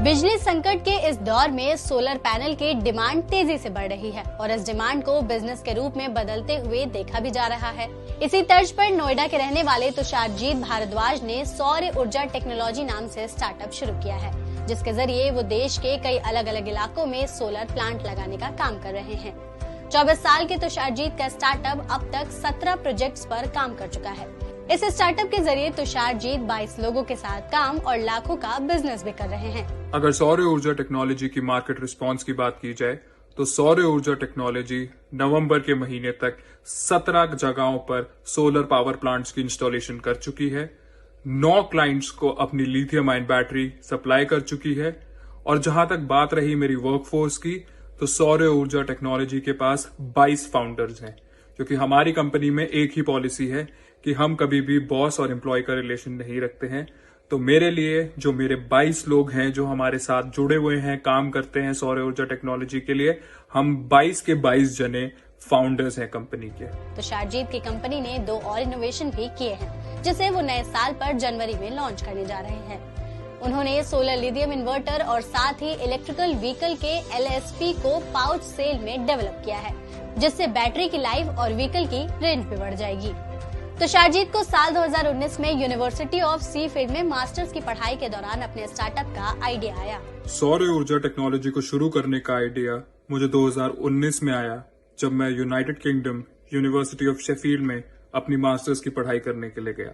बिजली संकट के इस दौर में सोलर पैनल की डिमांड तेजी से बढ़ रही है और इस डिमांड को बिजनेस के रूप में बदलते हुए देखा भी जा रहा है। इसी तर्ज पर नोएडा के रहने वाले तुषारजीत भारद्वाज ने सौर ऊर्जा टेक्नोलॉजी नाम से स्टार्टअप शुरू किया है, जिसके जरिए वो देश के कई अलग अलग इलाकों में सोलर प्लांट लगाने का काम कर रहे हैं। 24 साल के तुषारजीत का स्टार्टअप अब तक 17 प्रोजेक्ट्स पर काम कर चुका है। इस स्टार्टअप के जरिए तुषारजीत 22 लोगों के साथ काम और लाखों का बिजनेस भी कर रहे हैं। अगर सौर ऊर्जा टेक्नोलॉजी की मार्केट रिस्पांस की बात की जाए तो सौर ऊर्जा टेक्नोलॉजी नवंबर के महीने तक 17 जगहों पर सोलर पावर प्लांट्स की इंस्टॉलेशन कर चुकी है, 9 क्लाइंट्स को अपनी लिथियम आयन बैटरी सप्लाई कर चुकी है। और जहां तक बात रही मेरी वर्कफोर्स की, तो सौर ऊर्जा टेक्नोलॉजी के पास 22 फाउंडर्स हैं, क्योंकि हमारी कंपनी में एक ही पॉलिसी है कि हम कभी भी बॉस और एम्प्लॉय का रिलेशन नहीं रखते हैं। तो मेरे लिए जो मेरे 22 लोग हैं जो हमारे साथ जुड़े हुए हैं, काम करते हैं सौर ऊर्जा टेक्नोलॉजी के लिए, हम 22 के 22 जने फाउंडर्स हैं कंपनी के। तुषारजीत की कंपनी ने 2 और इनोवेशन भी किए हैं, जिसे वो नए साल पर जनवरी में लॉन्च करने जा रहे हैं। उन्होंने सोलर लिथियम इन्वर्टर और साथ ही इलेक्ट्रिकल व्हीकल के LSP को पाउच सेल में डेवलप किया है, जिससे बैटरी की लाइफ और व्हीकल की रेंज भी बढ़ जाएगी। तुषारजीत को साल 2019 में यूनिवर्सिटी ऑफ सीफील्ड में मास्टर्स की पढ़ाई के दौरान अपने स्टार्टअप का आइडिया आया। सौर ऊर्जा टेक्नोलॉजी को शुरू करने का आइडिया मुझे 2019 में आया, जब मैं United kingdom university of Sheffield में अपनी मास्टर्स की पढ़ाई करने के लिए गया।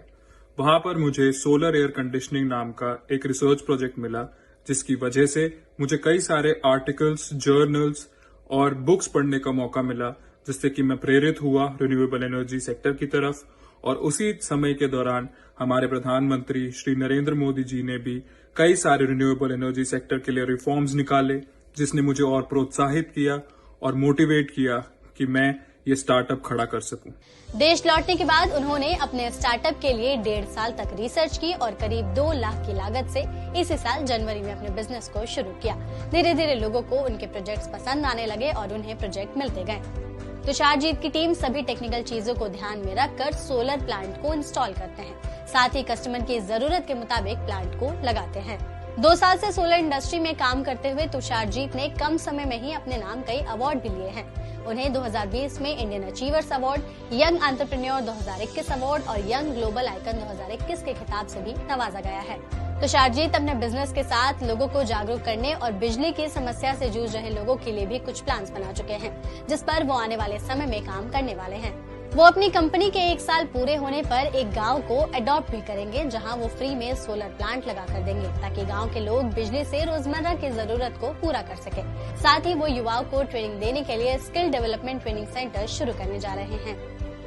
वहां पर मुझे सोलर एयर कंडीशनिंग नाम का एक रिसर्च प्रोजेक्ट मिला, जिसकी वजह से मुझे कई सारे आर्टिकल्स, जर्नल्स और बुक्स पढ़ने का मौका मिला, जिससे कि मैं प्रेरित हुआ रिन्यूएबल एनर्जी सेक्टर की तरफ। और उसी समय के दौरान हमारे प्रधानमंत्री श्री नरेंद्र मोदी जी ने भी कई सारे रिन्यूएबल एनर्जी सेक्टर के लिए रिफॉर्म्स निकाले, जिसने मुझे और प्रोत्साहित किया और मोटिवेट किया कि मैं ये स्टार्टअप खड़ा कर सकूं। देश लौटने के बाद उन्होंने अपने स्टार्टअप के लिए 1.5 साल तक रिसर्च की और करीब 2 लाख की लागत से इसी साल जनवरी में अपने बिजनेस को शुरू किया। धीरे धीरे लोगों को उनके प्रोजेक्ट्स पसंद आने लगे और उन्हें प्रोजेक्ट मिलते गए। तुषारजीत की टीम सभी टेक्निकल चीजों को ध्यान में रखकर सोलर प्लांट को इंस्टॉल करते हैं, साथ ही कस्टमर की जरूरत के मुताबिक प्लांट को लगाते हैं। 2 साल से सोलर इंडस्ट्री में काम करते हुए तुषारजीत ने कम समय में ही अपने नाम कई अवार्ड भी लिए हैं। उन्हें 2020 में Indian achievers award, young entrepreneur 2021 award और यंग ग्लोबल आइकन 2021 के खिताब से भी नवाजा गया है। तुषारजीत अपने बिजनेस के साथ लोगों को जागरूक करने और बिजली की समस्या से जूझ रहे लोगों के लिए भी कुछ प्लान्स बना चुके हैं, जिस पर वो आने वाले समय में काम करने वाले हैं। वो अपनी कंपनी के 1 साल पूरे होने पर एक गांव को अडॉप्ट भी करेंगे, जहां वो फ्री में सोलर प्लांट लगा कर देंगे, ताकि गांव के लोग बिजली से रोजमर्रा की जरूरत को पूरा कर सके। साथ ही वो युवाओं को ट्रेनिंग देने के लिए स्किल डेवलपमेंट ट्रेनिंग सेंटर शुरू करने जा रहे हैं।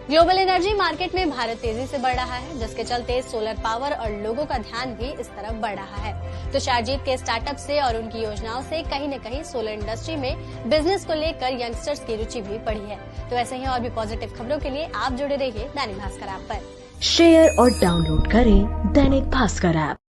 ग्लोबल एनर्जी मार्केट में भारत तेजी से बढ़ रहा है, जिसके चलते सोलर पावर और लोगों का ध्यान भी इस तरफ बढ़ रहा है। तुषारजीत के स्टार्टअप से और उनकी योजनाओं से कहीं न कहीं सोलर इंडस्ट्री में बिजनेस को लेकर यंगस्टर्स की रुचि भी बढ़ी है। तो ऐसे ही और भी पॉजिटिव खबरों के लिए आप जुड़े रहिए दैनिक भास्कर ऐप पर। शेयर और डाउनलोड करें दैनिक भास्कर ऐप।